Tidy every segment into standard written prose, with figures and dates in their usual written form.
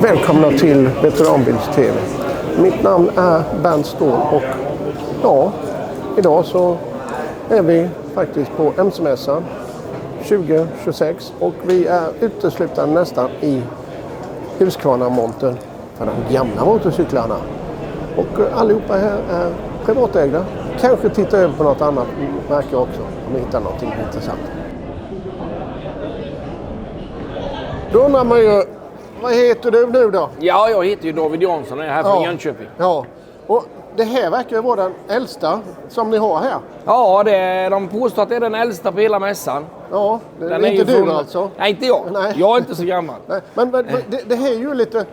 Välkomna till Veteranbils TV. Mitt namn är Bernt Ståhl och ja, idag så är vi faktiskt på MC-mässan 2026 och vi är uteslutande nästan i Husqvarna-montern för de gamla motorcyklarna. Och allihopa här är privatägda. Kanske titta över på något annat märke också om vi hittar någonting intressant. Då undrar man ju, vad heter du nu då? Ja, jag heter ju David Jansson och är här från Jönköping. Ja, och det här verkar ju vara den äldsta som ni har här. Ja, de påstår att det är den äldsta på hela mässan. Ja, det är inte du alltså? Nej, inte jag. Nej. Jag är inte så gammal. Nej, men det här är ju lite...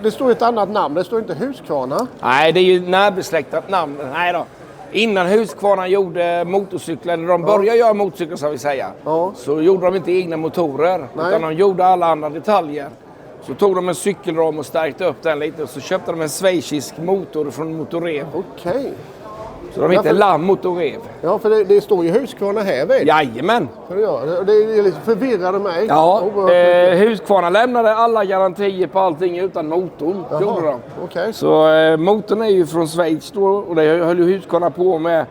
Det står ett annat namn, det står inte Husqvarna. Nej, det är ju närbesläktat namn. Nej då. Innan Husqvarna gjorde motorcyklar, när de började göra motorcyklar så vi säga, så gjorde de inte egna motorer. Nej. Utan de gjorde alla andra detaljer. Så tog de en cykelram och stärkte upp den lite och så köpte de en schweizisk motor från Motorev. Okej. Så de heter Lamm Motorev. Ja, för det står ju Husqvarna här vid. Jajamän. Det är lite förvirrade mig. Ja, Husqvarna lämnade alla garantier på allting utan motorn. Gjorde de. Okay. Så motorn är ju från Schweiz då och det höll ju Husqvarna på med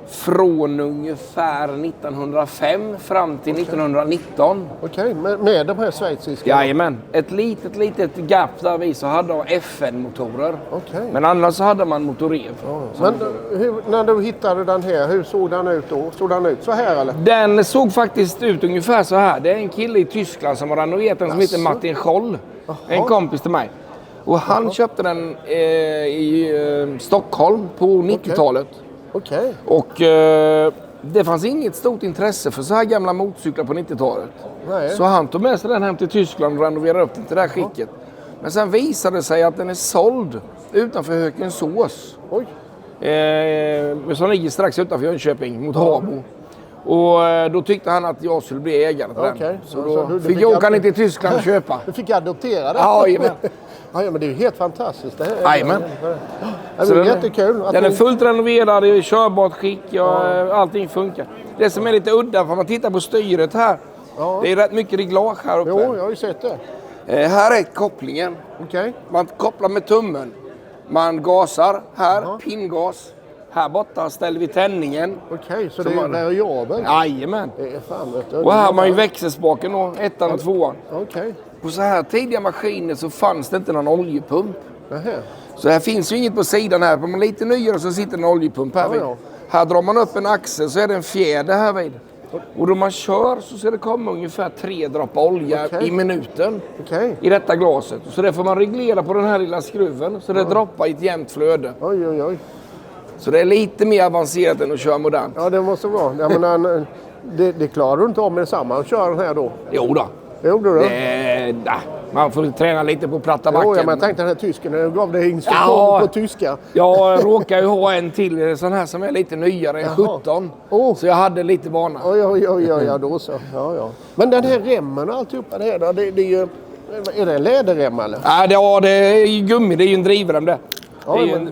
från ungefär 1905 fram till 1919. Okej, med de här schweiziska? Jajamän. Ett litet gap där vi så hade de FN-motorer. Okay. Men annars så hade man Motorev. Men när du hittade den här, hur såg den ut då? Såg den ut så här eller? Den såg faktiskt ut ungefär så här. Det är en kille i Tyskland som har renoverat den som heter Martin Scholl. En kompis till mig. Och han köpte den i Stockholm på 90-talet. Okej. Och det fanns inget stort intresse för så här gamla motorcyklar på 90-talet. Nej. Så han tog med sig den hem till Tyskland och renoverade upp den till det här skicket. Men sen visade det sig att den är såld utanför Hökensås. Oj. Som ligger strax utanför Jönköping mot Habo. Och då tyckte han att jag skulle bli ägare till den. Så då fick jag åka ner till Tyskland och köpa. Du fick adoptera den? Ja, jajamän. Ja, men det är ju helt fantastiskt. Det här är jättekul. Den är fullt renoverad, i körbart skick, allting funkar. Det som är lite udda, för man tittar på styret här. Ja. Det är rätt mycket reglage här uppe. Jo, jag har ju sett det. Här är kopplingen. Okay. Man kopplar med tummen. Man gasar här, pingas. Här borta ställer vi tändningen. Okej, så det är variabelt? Jajamän. Det är fan, vet du. Och här har man ju växelspaken då, 1:an och 2:an. Okej. På så här tidiga maskiner så fanns det inte någon oljepump. Så här finns ju inget på sidan här. På man lite nyare så sitter en oljepump här vid. Här drar man upp en axel så är det en fjäder här vid. Och då man kör så ska det komma ungefär 3 droppar olja i minuten i detta glaset. Så det får man reglera på den här lilla skruven så det droppar i ett jämnt flöde. Oj, oj, oj. Så det är lite mer avancerat än att köra modernt. Ja, det måste vara. Jag menar, det klarar du inte om med samma att köra den här då? Jo då. Gjorde du? Man får träna lite på platta backen. Jo, men jag tänkte den här tysken, jag gav dig instruktion på tyska. Jag råkar ju ha en till sån här som är lite nyare, en 17. Så jag hade lite vana. Oj, då så. Ja. Men den här remmen och alltihopa det här då, det är ju... Är det en läderrem eller? Ja, det är ju gummi, det är ju en drivrem det.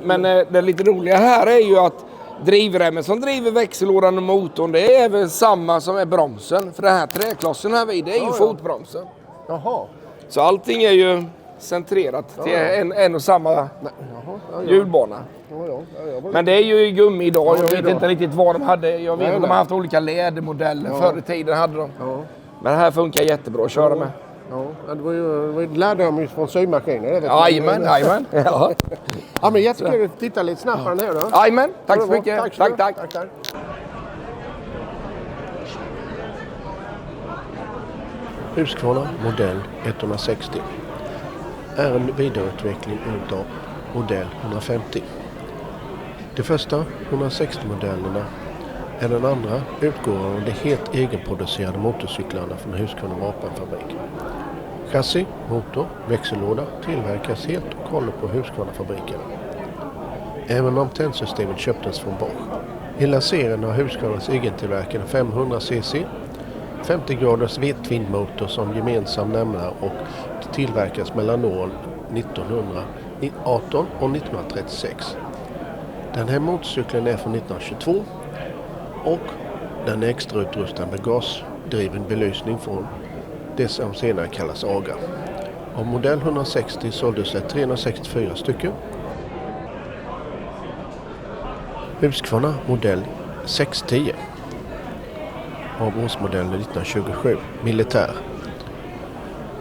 Men det lite roliga här är ju att drivremmen som driver växellådan och motorn, det är väl samma som är bromsen. För den här träklossen här vid, det är ju fotbromsen. Jaha. Så allting är ju centrerat till en och samma hjulbana. Men det är ju i gummi idag. Jag vet inte riktigt vad de hade. Jag vet att de har haft olika lädermodeller. Förr i tiden hade de. Men det här funkar jättebra att köra med. Ja, det lärde de ju från symaskiner. Jajamän. Ja, men jättekul att titta lite snabbt på den här då. Jajamän, tack så mycket. Tack. Husqvarna modell 160 är en vidareutveckling utav modell 150. De första 160-modellerna är den andra utgåvan av de helt egenproducerade motorcyklarna från Husqvarna vapenfabrik. Chassi, motor, växellåda tillverkas helt och hållet på Husqvarna-fabriken. Även om tändsystemet köptes från Bosch. Hela serien har Husqvarnas egentillverkade 500cc 50 graders V-twin-motor som gemensam nämnare och tillverkas mellan åren 1918 och 1936. Den här motorcykeln är från 1922 och den är extrautrustad med gasdriven belysning från det som senare kallas AGA. Av modell 160 såldes det 364 stycken. Husqvarna modell 610 av årsmodellen 1927, militär.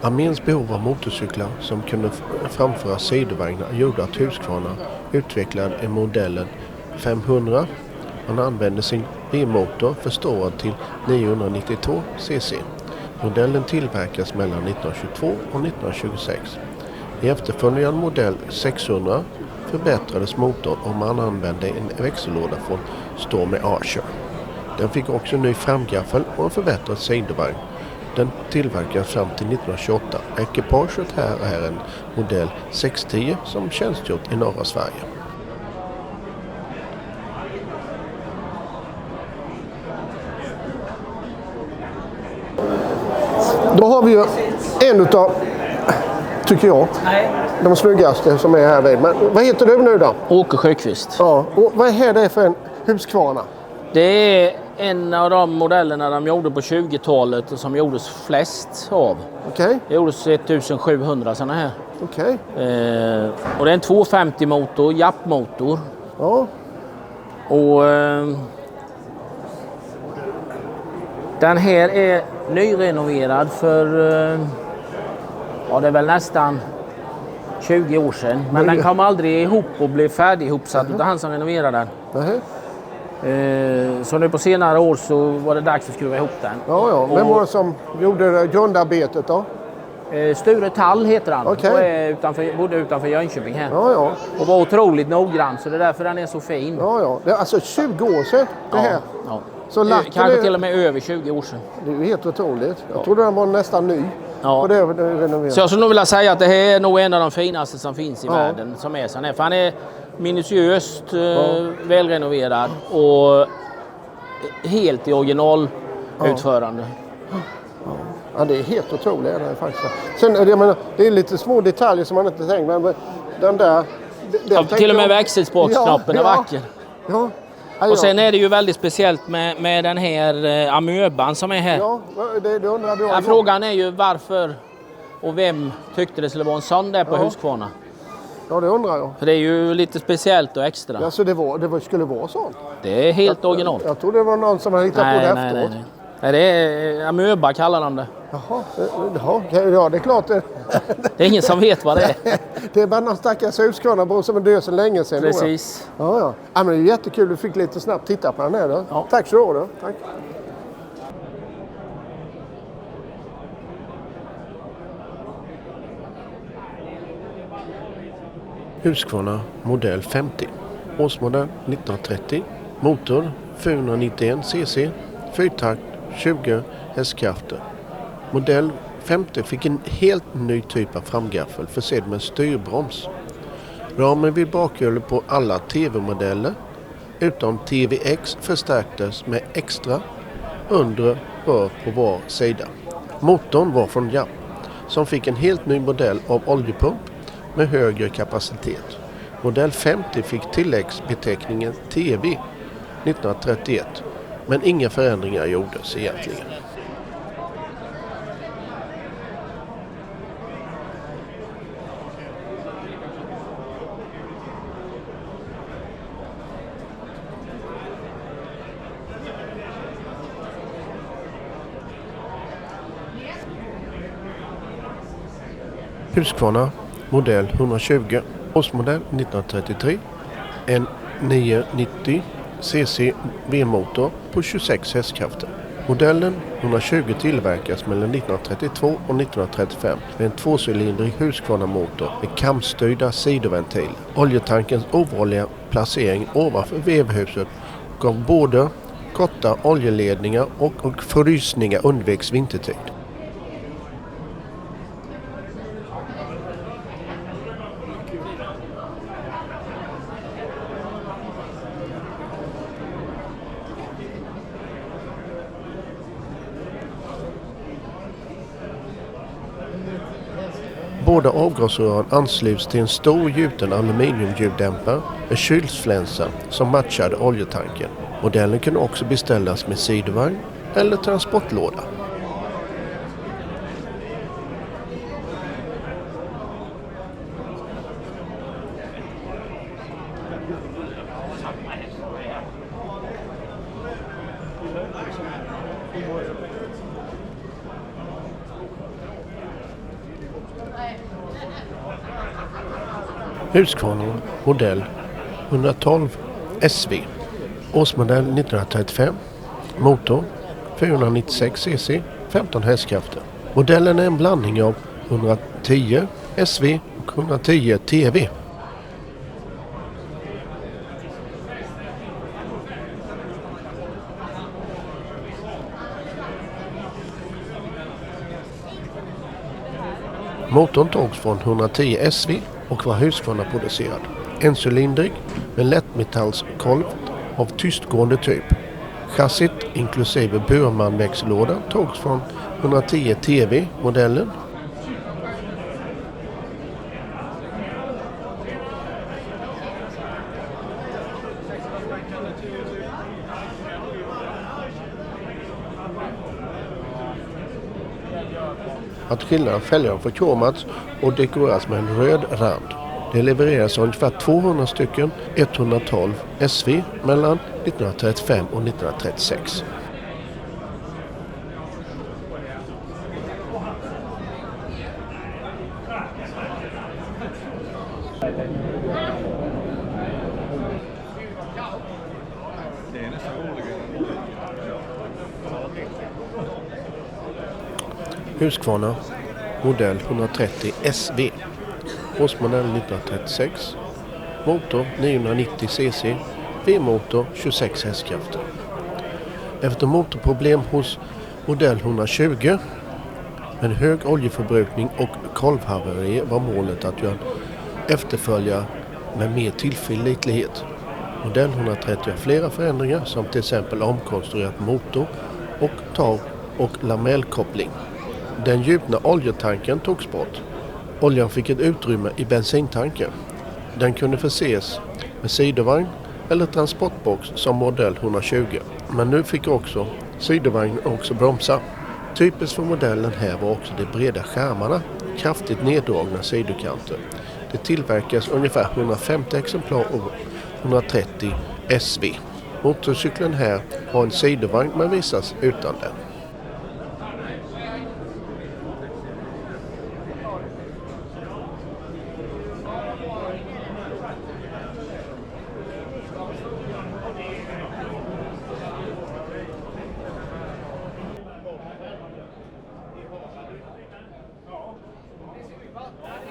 Arméns behov av motorcyklar som kunde framföra sidovagnar gjorde att Husqvarna utvecklade modellen 500. Man använde sin V-motor förstorad till 992 cc. Modellen tillverkas mellan 1922 och 1926. I efterföljande modell 600 förbättrades motorn och man använde en växellåda från Stormy Archer. Den fick också en ny framgaffel och en förbättrad sidovagn. Den tillverkas fram till 1928. Ekipaget här är en modell 610 som tjänstgjort i norra Sverige. Då har vi ju en utav, tycker jag, de snyggaste som är här vid. Men vad heter du nu då? Åke Sjöqvist. Ja, och vad är det för en Husqvarna? Det är en av de modellerna de gjorde på 20-talet och som gjordes flest av. Okej. Det gjordes 1700 sådana här. Okej. Och det är en 250 motor, jappmotor. Ja. Och den här är nyrenoverad för det är väl nästan 20 år sedan. Men den kom aldrig ihop och blev färdigihopsatt utan han som renoverade den. Så nu på senare år så var det dags att skruva ihop den. Ja. Vem var det som gjorde grundarbetet då? Sture Tall heter han. Okay. Och bodde utanför Jönköping här. Ja. Och var otroligt noggrann så det är därför den är så fin. Ja. Det är alltså 20 år sedan det här. Ja. Så kanske till och med över 20 år sedan. Det är ju helt otroligt. Jag trodde den var nästan ny. Ja. Så jag skulle nog vilja säga att det här är nog en av de finaste som finns i världen som är sån här. För han är minutiöst välrenoverad och helt i originalutförande. Ja, det är helt otroligt faktiskt. Sen, jag menar, det är lite små detaljer som man inte tänker, men den där... till och med växelspråksknappen är vacker. Ja. Och sen är det ju väldigt speciellt med den här amöban som är här. Ja, det undrar du. Ja, frågan är ju varför och vem tyckte det skulle vara en sån där på Husqvarna. Ja, det undrar jag. För det är ju lite speciellt och extra. Ja, så det skulle vara sånt? Det är helt original. Jag tror det var någon som hade hittat på det efteråt. Nej, det är amöba kallar de det. Jaha, ja, det är klart. Det är ingen som vet vad det är. Det är bara någon stackars Husqvarna som är död så länge sedan. Precis. Ja, men det är jättekul. Du fick lite snabbt titta på den här då. Ja. Tack så du ha. Tack. Husqvarna modell 50. Årsmodell 1930. Motor 491 cc. Fyrtakt 20 hästkrafter. Modell 50 fick en helt ny typ av framgaffel försedd med styrbroms. Ramen vid bakhjulet på alla TV-modeller utom TVX förstärktes med extra undre rör på var sida. Motorn var från Japp som fick en helt ny modell av oljepump med högre kapacitet. Modell 50 fick tilläggsbeteckningen TV 1931 men inga förändringar gjordes egentligen. Husqvarna modell 120, årsmodell 1933, en 990 cc V-motor på 26 hästkrafter. Modellen 120 tillverkas mellan 1932 och 1935 med en tvåcylindrig Husqvarna-motor med kamstyrda sidoventiler. Oljetankens ovanliga placering ovanför vevhuset gav både korta oljeledningar och frysningar undviks vintertid. Båda avgasrören ansluts till en stor gjuten aluminiumljuddämpare med kylsflänsa som matchade oljetanken. Modellen kunde också beställas med sidovagn eller transportlåda. Husqvarna modell 112 SV. Årsmodell 1935. Motor 496 cc, 15 hästkrafter. Modellen är en blandning av 110 SV och 110 TV. Motorn togs från 110 SV och var Husqvarna producerad. Encylindrig med lättmetallskolv av tystgående typ. Chassit inklusive Burman-växellåda togs från 110 TV-modellen. Att skillnaden fälgar förkromats och dekoreras med en röd rand. Det levereras ungefär 200 stycken 112 SV mellan 1935 och 1936. Husqvarna modell 130 SV. Årsmodell 1936. Motor 990 cc. V-motor 26 hästkrafter. Efter motorproblem hos modell 120 med hög oljeförbrukning och kolvhaveri var målet att göra efterfölja med mer tillförlitlighet. Modell 130 har flera förändringar som till exempel omkonstruerat motor och tag- och lamellkoppling. Den djupna oljetanken togs bort. Oljan fick ett utrymme i bensintanken. Den kunde förses med sidovagn eller transportbox som modell 120. Men nu fick också sidovagn också bromsa. Typiskt för modellen här var också de breda skärmarna, kraftigt neddragna sidokanter. Det tillverkas ungefär 150 exemplar av 130 SV. Motorcykeln här har en sidovagn men visas utan den.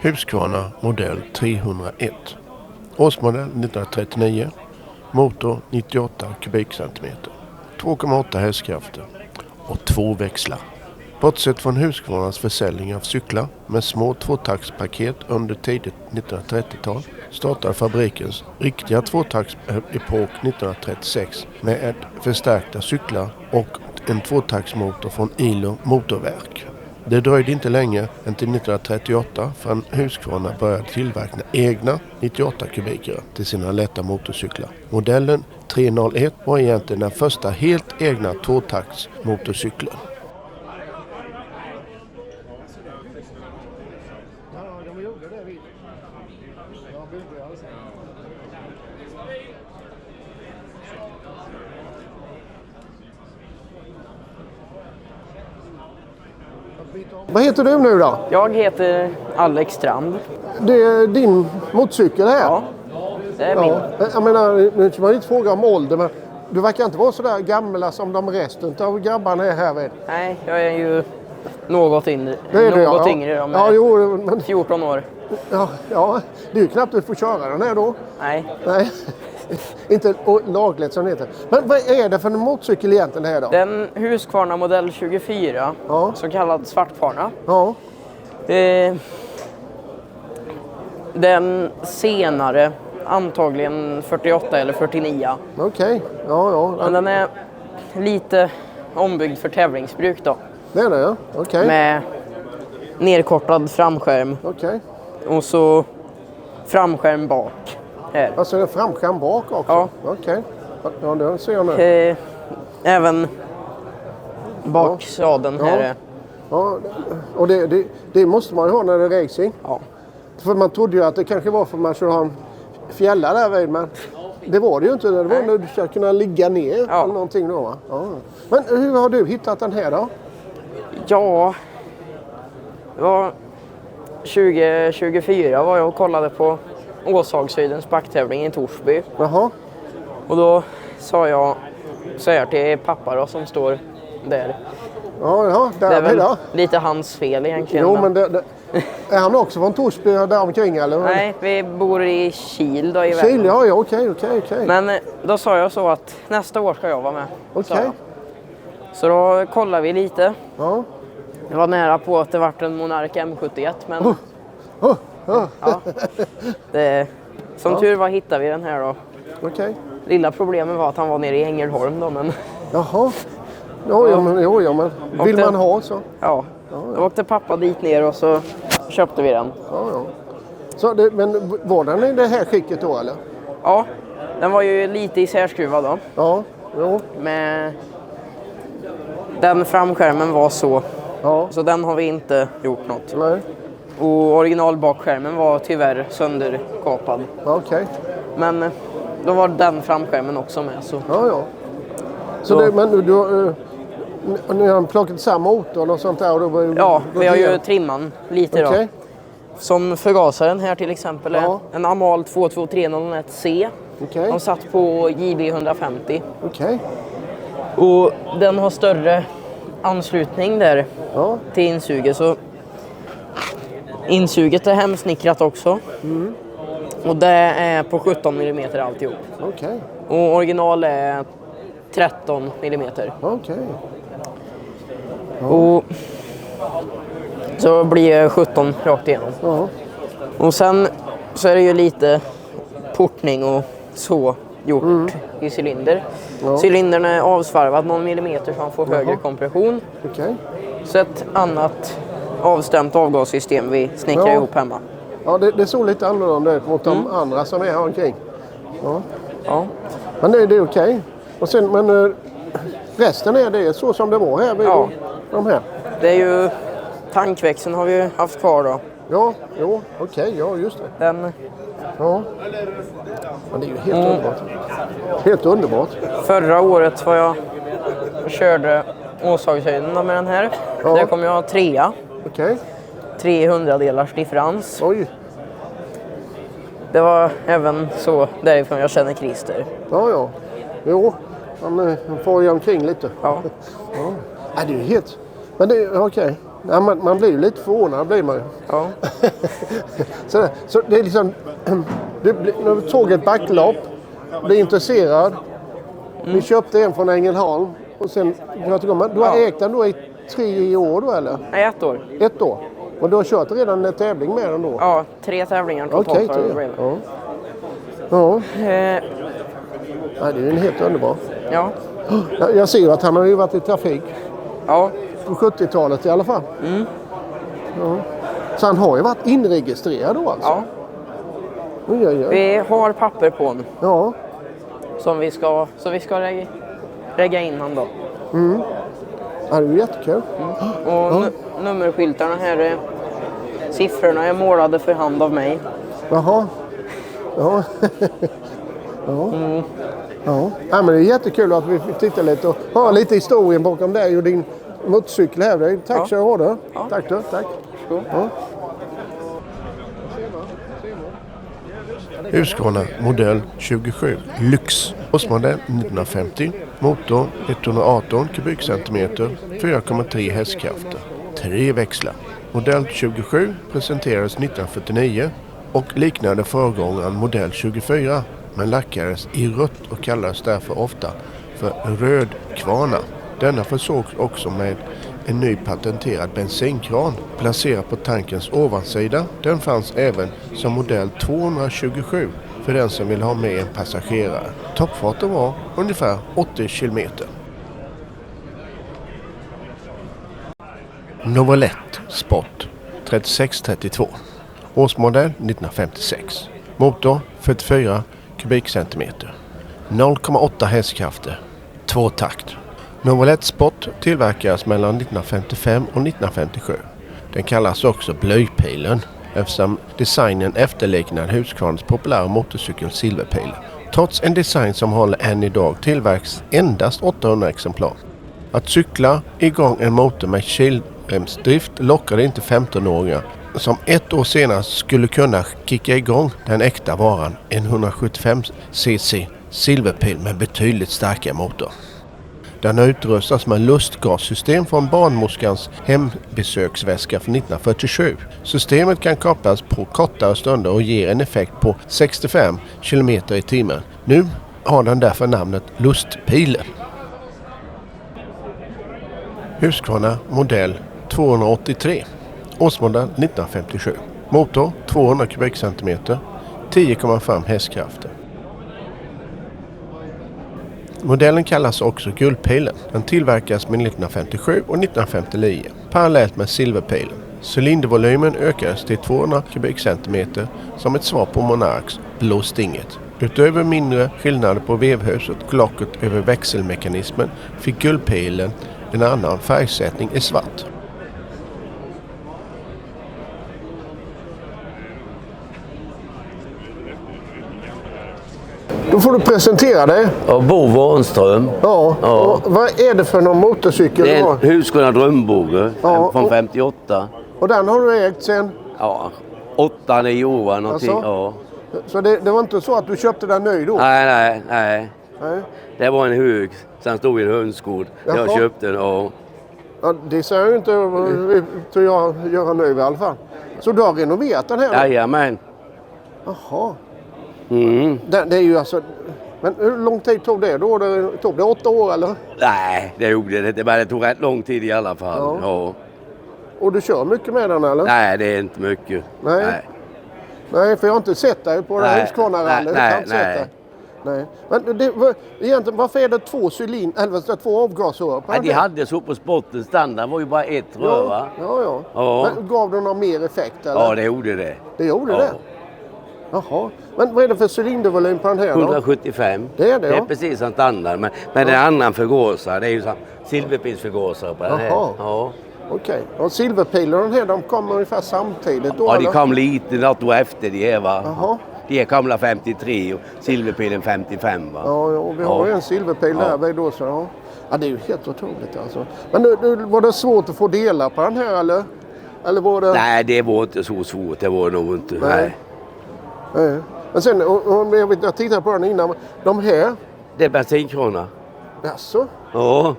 Husqvarna modell 301. Årsmodell 1939. Motor 98 kubikcentimeter. 2,8 hästkrafter och 2 växlar. Bortsett från Husqvarnas försäljning av cyklar med små tvåtaktspaket under tidigt 1930-tal startade fabrikens riktiga tvåtaktsepok 1936 med förstärkta cyklar och en tvåtaktsmotor från ILO motorverk. Det dröjde inte länge än till 1938 förrän Husqvarna började tillverka egna 98 kubiker till sina lätta motorcyklar. Modellen 301 var egentligen den första helt egna tvåtaktsmotorcykeln. Vad heter du nu då? Jag heter Alex Strand. Det är din motorcykel här? Ja, det är min. Jag menar, nu ska man inte fråga om ålder, men du verkar inte vara så där gamla som de resten av grabbarna är här vid. Nej, jag är ju något yngre. Men 14 år. Ja, det är ju knappt du får köra den här då. Nej. Inte lagligt som det heter. Men vad är det för en motorcykel egentligen här då? Den Husqvarna modell 24, så kallad svartkvarna. Ja. Den senare, antagligen 48 eller 49. Okej, ja. Men den är lite ombyggd för tävlingsbruk då. Det är det, ja. Okej. Med nerkortad framskärm. Okej. Och så framskärm bak. Här. Alltså det är framskärm bak också? Ja. Okej. Ja, det ser jag nu. Även baksadeln här. Ja, och det måste man ju ha när det är racing. Ja. För man trodde ju att det kanske var för att man skulle ha en fjälla där vid, men det var det ju inte. Det var när du ska kunna ligga ner eller någonting då, va? Ja. Men hur har du hittat den här då? Ja, det var 2024 var jag och kollade på Åshagshöjdens backtävling i Torsby. Jaha. Och då sa jag så här till pappa då, som står där. Ja, där det är väl då. lite hans fel egentligen. Jo, men är han också från Torsby där omkring eller? Nej, vi bor i Kil då i Kil, Värmland. ja, okej. Men då sa jag så att nästa år ska jag vara med. Okej. Så då kollade vi lite. Ja. Det var nära på att det vart en Monark M71, men ja, som tur var hittade vi den här då. Okej. Lilla problemet var att han var nere i Ängelholm då, men... Jaha. Ja, men vill man ha så? Ja, då åkte pappa dit ner och så köpte vi den. Ja. Så men var den i det här skicket då eller? Ja, den var ju lite isärskruvad då. Ja, jo. Men den framskärmen var så. Ja. Så den har vi inte gjort något. Nej. Och originalbakskärmen var tyvärr sönderkapad. Okej. Men då var den framskärmen också med. Så. Ja. Så men ni har plockat samma motor och sånt där? Och då, ja, vi har ju trimman lite då. Som förgasaren här till exempel är en Amal 22301C. De satt på JB 150. Och den har större anslutning där till insuget. Så insuget är hemsnickrat också. Och det är på 17 mm alltihop. Och original är 13 mm. Och så blir det 17 rakt igenom. Och sen så är det ju lite portning och så gjort i cylinder. Cylindern är avsvarvad någon millimeter så man får högre kompression. Så ett annat avstämt avgassystem vi snickrar ihop hemma. Ja, det såg lite annorlunda ut mot de andra som är här omkring. Ja. Men det är okej. Och sen, men resten är det så som det var här vid de här. Det är ju tankväxeln har vi ju haft kvar då. Ja, just det. Den... Ja. Men det är ju helt underbart. Helt underbart. Förra året var jag körde Åshagshöjden med den här. Där kom jag 3:a. 300-delars differens. Oj. Det var även så därifrån jag känner Christer. Ja. Jo, han får ju omkring lite. Ja, det är ju helt... Men det är okej. Ja, man blir ju lite förvånad, blir man ju. Ja. så det är liksom... När du tog ett backlopp, blev intresserad. Vi köpte en från Ängelholm. Och sen... Du har ägt den då i 3 år då, eller? Nej, 1 år. 1 år. Och du har kört redan en tävling med den då? Ja, 3 tävlingar totalt. Ja, det är ju en helt underbar. Ja. Jag ser ju att han har ju varit i trafik. Ja. På 70-talet i alla fall. Ja. Så han har ju varit inregistrerad då alltså? Ja. Vi har papper på honom. Ja. Som vi ska regga in han då. Ja, det är ju jättekul. Och nummerskyltarna här, siffrorna är målade för hand av mig. Jaha. Ja. Ja, men det är jättekul att vi fick titta lite och höra lite historien bakom dig och din motorcykel här. Tack så jag har det. Ja. Tack. Ja. Husqvarna modell 27 Lyx. Årsmodell 1950. Motor 118 kubikcentimeter. 4,3 hästkrafter. 3 växlar. Modell 27 presenterades 1949 och liknade föregångaren modell 24 men lackades i rött och kallades därför ofta för rödkvarna. Denna försågs också med en ny patenterad bensinkran placerad på tankens ovansida. Den fanns även som modell 227 för den som vill ha med en passagerare. Toppfarten var ungefär 80 kilometer. Novelette Sport 3632. Årsmodell 1956. Motor 44 kubikcentimeter. 0,8 hästkrafter. 2 takt. Novelette Sport tillverkades mellan 1955 och 1957. Den kallas också blöjpilen eftersom designen efterliknar Husqvarnas populära motorcykel Silverpilen Trots en design som håller än idag tillverkas endast 800 exemplar. Att cykla igång en motor med kilremsdrift lockade inte 15-åringar som ett år senare skulle kunna kicka igång den äkta varan, en 175cc silverpil med betydligt starkare motor. Den har utrustats med lustgassystem från barnmorskans hembesöksväska från 1947. Systemet kan kopplas på kortare stunder och ger en effekt på 65 km i timmen. Nu har den därför namnet Lustpilen. Husqvarna modell 283. Årsmodell 1957. Motor 200 kubikcentimeter. 10,5 hästkrafter. Modellen kallas också Guldpilen. Den tillverkas med 1957 och 1959 parallellt med Silverpilen. Cylindervolymen ökades till 200 kubikcentimeter som ett svar på Monarchs Blå Stinget. Utöver mindre skillnader på vevhuset och locket över växelmekanismen fick Guldpilen en annan färgsättning i svart. Då får du presentera dig. Ja, Bo Warnström. Ja. Och vad är det för någon motorcykel? Det är en Husqvarna Drömbåge från 58. Och den har du ägt sen? Ja, 8-9 år någonting. Alltså? Ja. Så det var inte så att du köpte den ny då? Nej. Det var en hög. Sen stod i en hönsgård. Jag köpte den och... Ja, det ser jag ju inte att jag göra nu i alla fall. Så du har renoverat den här? Jajamän. Jaha. Mm. Det är ju alltså... Men hur lång tid tog det då? Tog det 8 år eller? Nej, det gjorde det inte. Men det tog rätt lång tid i alla fall. Ja. Och du kör mycket med den eller? Nej, det är inte mycket. Nej, för jag har inte sett dig på det här Husqvarna-rallyt. Nej. Men egentligen, varför är det 2 cylinder, eller 2 avgasrör på den? De hade så på sporten. Standard var ju bara ett rör, va? Ja. Men gav det någon mer effekt eller? Ja, det gjorde det. Det gjorde det? Jaha. Men vad är det för cylindervolym på den här då? 175. Det är det, Det är precis som standard. Men det är annan förgåsare. Det är ju som silverpilsförgåsare på den här. Ja. Okej. Och silverpilen den här, de kommer ungefär samtidigt då? Ja, eller? de kom lite något år efter de här, va? Jaha. De kom 53 och silverpilen 55, va? Ja, vi har ju en silverpil där vid då så. Ja, det är ju helt otroligt alltså. Men nu, var det svårt att få dela på den här eller? Eller var det... Nej, det var inte så svårt. Det var nog inte. Nej. Men sen, jag tittade på den innan. De här? Det är bensinkrona. Jaså? Ja.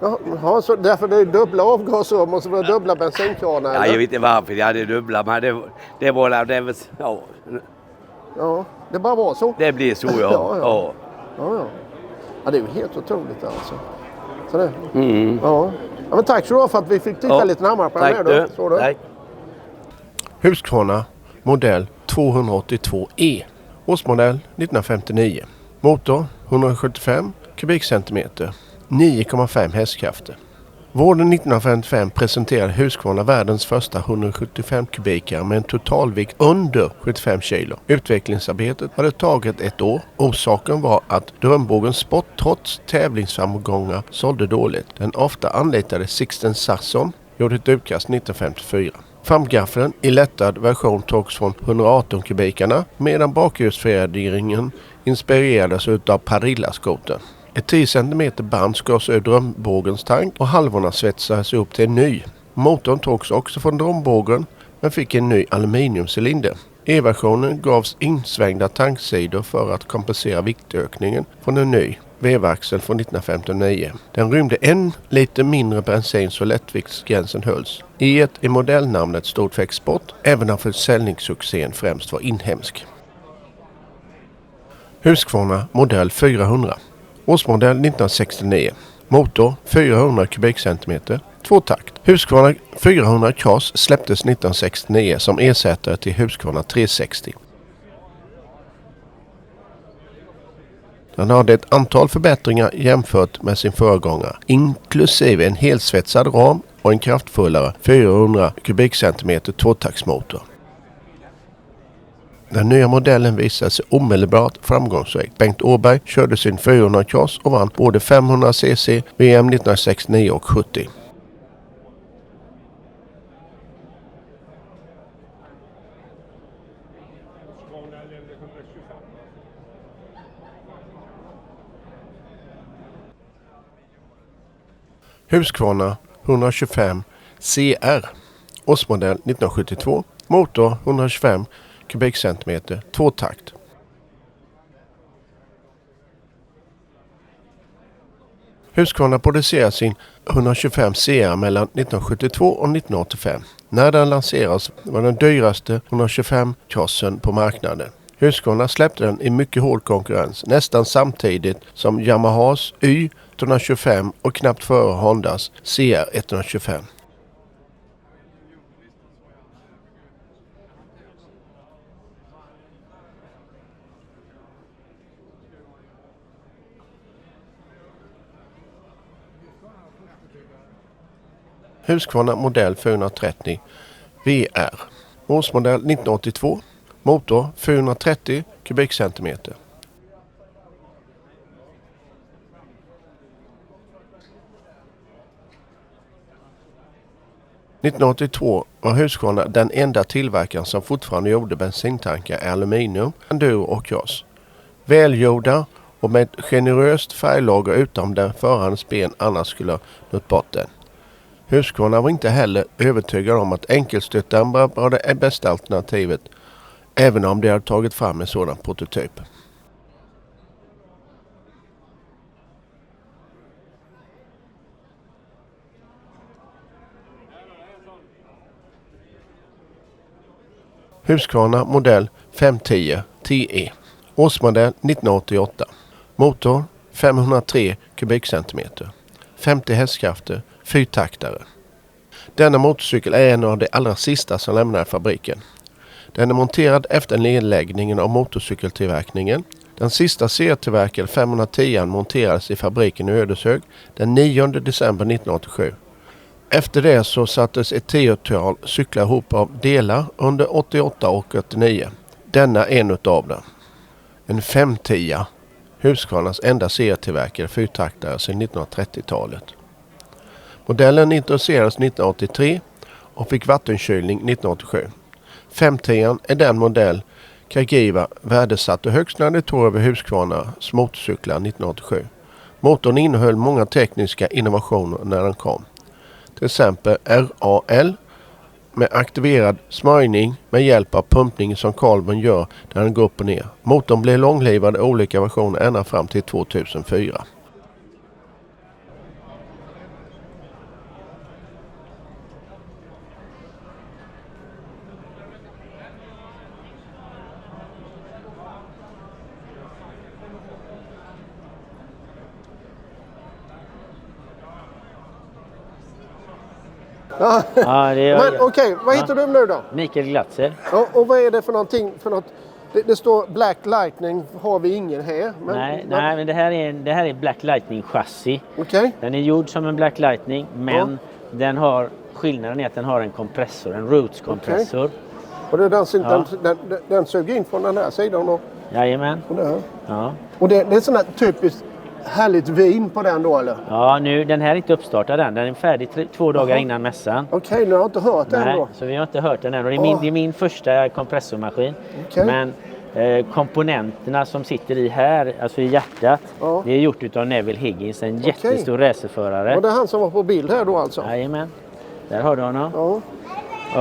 Jaha, så därför det är dubbla avgasrör måste vara dubbla bensinkranar? Ja, jag vet inte varför jag hade dubbla, men det var ja, det bara var så. Det blir så, ja. Ja, det är ju helt otroligt alltså. Så det. Ja, men tack så för att vi fick titta lite närmare på den här då. Tack. Husqvarna modell 282E. Årsmodell 1959. Motor 175 kubikcentimeter. 9,5 hästkrafter. Våren 1955 presenterade Husqvarna världens första 175 kubikare med en totalvikt under 75 kilo. Utvecklingsarbetet hade tagit 1 år. Orsaken var att Drömbågen Sport trots tävlingsframgångar sålde dåligt. Den ofta anlitade Sixten Sasson gjorde ett utkast 1954. Framgaffeln i lättad version togs från 118 kubikarna medan bakhjulsfjädringen inspirerades av Parilla-skoten. Ett 10 cm band skars ur Drömbågens tank och halvorna svetsades upp till en ny. Motorn togs också från Drömbågen men fick en ny aluminiumcylinder. E-versionen gavs insvängda tanksidor för att kompensera viktökningen från en ny vevaxel från 1959. Den rymde 1 liter mindre bensin så lättviktsgränsen hölls. I modellnamnet stod för export, även om försäljningssuccén främst var inhemsk. Husqvarna modell 400. Årsmodell 1969. Motor 400 kubikcentimeter. 2-takt. Husqvarna 400 Cross släpptes 1969 som ersättare till Husqvarna 360. Den hade ett antal förbättringar jämfört med sin föregångare, inklusive en helsvetsad ram och en kraftfullare 400 kubikcentimeter 2-taktsmotor. Den nya modellen visade sig omedelbart framgångsrik. Bengt Åberg körde sin 400 Cross och vann både 500cc VM 1969 och 70. Husqvarna 125 CR. Årsmodell 1972. Motor 125 kubikcentimeter. Tvåtakt. Husqvarna producerar sin 125 CR mellan 1972 och 1985. När den lanseras var den dyraste 125-krossen på marknaden. Husqvarna släppte den i mycket hård konkurrens, nästan samtidigt som Yamahas Y125 och knappt före Hondas CR125. Husqvarna modell 430 VR. Årsmodell 1982. Motor 430 kubikcentimeter. –1982 var Husqvarna den enda tillverkaren som fortfarande gjorde bensintankar i aluminium, enduro och cross. Välgjorda och med ett generöst färglager utom där förarens ben annars skulle ha nått botten. Husqvarna var inte heller övertygad om att enkelstöttaren var det bästa alternativet, även om de hade tagit fram en sådan prototyp. Husqvarna modell 510 TE. Årsmodell 1988. Motor 503 kubikcentimeter. 50 hästkrafter. Fyrtaktare. Denna motorcykel är en av de allra sista som lämnar fabriken. Den är monterad efter nedläggningen av motorcykeltillverkningen. Den sista serietillverkade 510 monterades i fabriken i Ödeshög den 9 december 1987. Efter det så sattes ett 10-tal cyklar ihop av delar under 88 och 89. Denna är en utav dem. En 510, Husqvarnas enda serietillverkade fyrtaktare sedan 1930-talet. Modellen introducerades 1983 och fick vattenkylning 1987. 510 är den modell Caregiva värdesatte högst när det tog över Husqvarnas motorcyklar 1987. Motorn innehöll många tekniska innovationer när den kom. Till exempel RAL med aktiverad smörjning med hjälp av pumpning som kolven gör där den går upp och ner. Motorn blev långlivad i olika versioner ända fram till 2004. Ja, men okej, vad hittar du nu då? Mikael Glatzer. Ja, och vad är det för någonting? Det står Black Lightning, har vi ingen här. Men, nej, men det här är Black Lightning chassi. Okay. Den är gjord som en Black Lightning, men skillnaden är att den har en kompressor, en Roots-kompressor. Okay. Och det är den sög in från den här sidan då? Jajamän. Och det här. Ja. Och det är sån här typiskt härligt vin på den då eller? Ja, den här är inte uppstartad än. Den är färdig 2 dagar innan mässan. Okej, nu har jag inte hört den då. Så vi har inte hört den än. Och det är min första kompressormaskin. Okay. Men komponenterna som sitter i här, alltså i hjärtat, det är gjort utav Neville Higgins, en jättestor racerförare. Och det är han som var på bild här då alltså? Jajamän, där har du honom. Ja.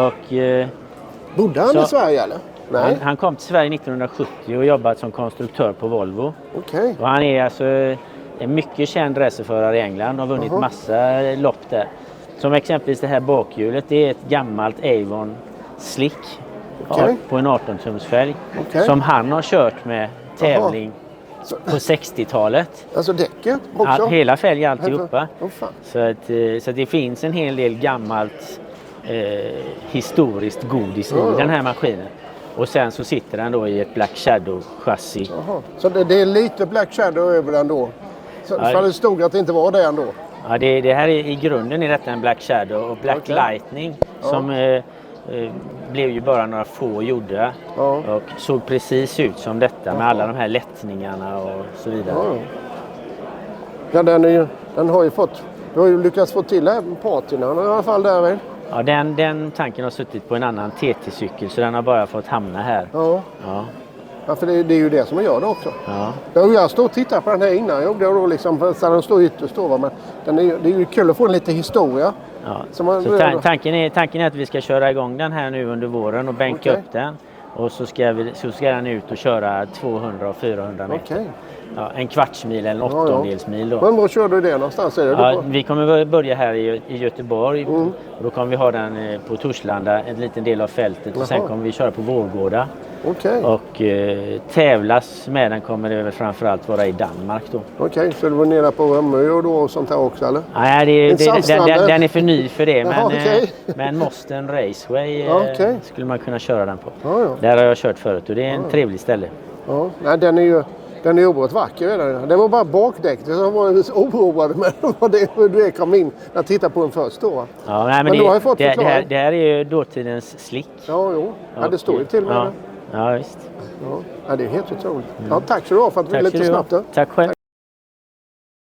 Och, bodde han i Sverige eller? Nej. Han kom till Sverige 1970 och jobbat som konstruktör på Volvo. Okay. Och han är alltså en mycket känd racerförare i England och har vunnit massa lopp där. Som exempelvis det här bakhjulet, det är ett gammalt Avon Slick på en 18-tums fälg som han har kört med tävling på 60-talet. Alltså däcket också? Hela fälg alltihopa. Så att det finns en hel del gammalt historiskt godis i den här maskinen. Och sen så sitter den då i ett Black Shadow-chassi. Så det är lite Black Shadow över den då? Så för det stod att det inte var det ändå? Ja, det här är i grunden är detta en Black Shadow och Black Lightning som blev ju bara några få gjorda och såg precis ut som detta med alla de här lättningarna och så vidare. Ja, den har ju fått, du har ju lyckats få till även patina i alla fall där väl? Ja, den tanken har suttit på en annan TT-cykel så den har bara fått hamna här. Ja. Ja, för det är ju det som man gör det också. Ja. Jag stod och tittade på den här innan. Jag gjorde då liksom, för den står ytterst då. Men det är ju kul att få en lite historia. Ja. Så tanken är att vi ska köra igång den här nu under våren och bänka upp den. Och så ska den ut och köra 200 och 400 meter. Okej. Ja, en kvartsmil eller en åttondelsmil då. Men var kör du det någonstans? Är det Vi kommer börja här i Göteborg. Och då kommer vi ha den på Torslanda, en liten del av fältet. Och sen kommer vi köra på Vårgårda. Okej. Och tävlas med den kommer det väl framförallt vara i Danmark då. Okej, så du var nere på Römö och då och sånt här också eller? Nej, den är för ny för det. Jaha, Men Mosten Raceway skulle man kunna köra den på. Ja. Där har jag kört förut och det är en trevlig ställe. Ja, nej, den är ju oerhört vacker. Det var bara bakdäcket. Jag var oroad med hur det kom in när jag tittade på den först då. Ja, nej, men då har jag fått förklaring. Det här är ju dåtidens slick. Ja, det står ju till med det. Ja, visst. Ja, det är helt otroligt. Ja, tack så du ha för att du är lite snabbt. Tack själv.